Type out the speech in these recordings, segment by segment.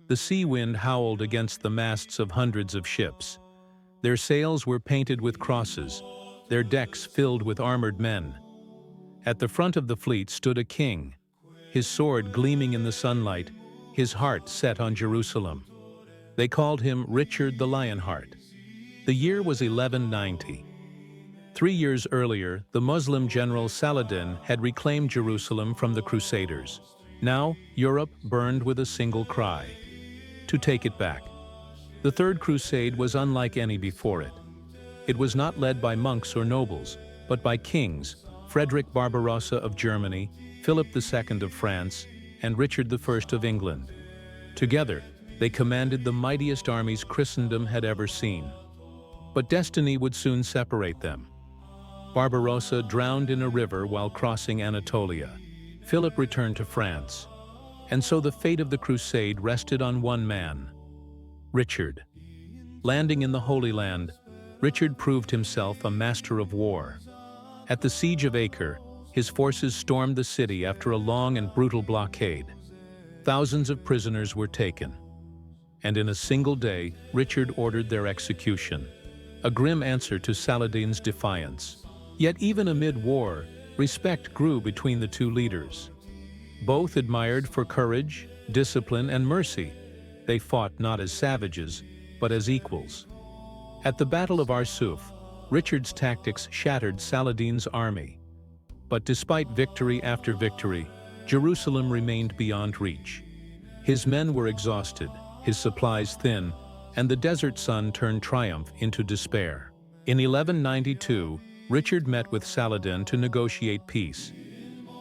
The sea wind howled against the masts of hundreds of ships. Their sails were painted with crosses, their decks filled with armored men. At the front of the fleet stood a king, his sword gleaming in the sunlight, his heart set on Jerusalem. They called him Richard the Lionheart. The year was 1190. 3 years earlier, the Muslim general Saladin had reclaimed Jerusalem from the Crusaders. Now, Europe burned with a single cry: to take it back. The Third Crusade was unlike any before it. It was not led by monks or nobles, but by kings: Frederick Barbarossa of Germany, Philip II of France, and Richard I of England. Together, they commanded the mightiest armies Christendom had ever seen. But destiny would soon separate them. Barbarossa drowned in a river while crossing Anatolia. Philip returned to France. And so the fate of the Crusade rested on one man: Richard. Landing in the Holy Land, Richard proved himself a master of war. At the Siege of Acre, his forces stormed the city after a long and brutal blockade. Thousands of prisoners were taken. And in a single day, Richard ordered their execution, a grim answer to Saladin's defiance. Yet even amid war, respect grew between the two leaders. Both admired for courage, discipline, and mercy. They fought not as savages, but as equals. At the Battle of Arsuf, Richard's tactics shattered Saladin's army. But despite victory after victory, Jerusalem remained beyond reach. His men were exhausted, his supplies thin, and the desert sun turned triumph into despair. In 1192, Richard met with Saladin to negotiate peace.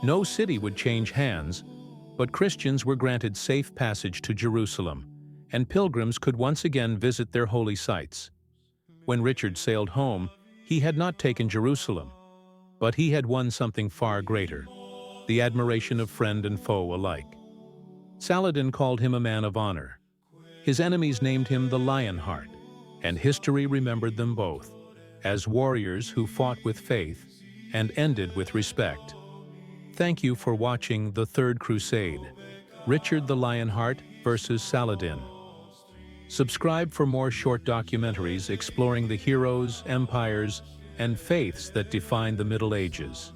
No city would change hands, but Christians were granted safe passage to Jerusalem, and pilgrims could once again visit their holy sites. When Richard sailed home, he had not taken Jerusalem, but he had won something far greater: the admiration of friend and foe alike. Saladin called him a man of honor. His enemies named him the Lionheart, and history remembered them both as warriors who fought with faith and ended with respect. Thank you for watching The Third Crusade: Richard the Lionheart versus Saladin. Subscribe for more short documentaries exploring the heroes, empires, and faiths that defined the Middle Ages.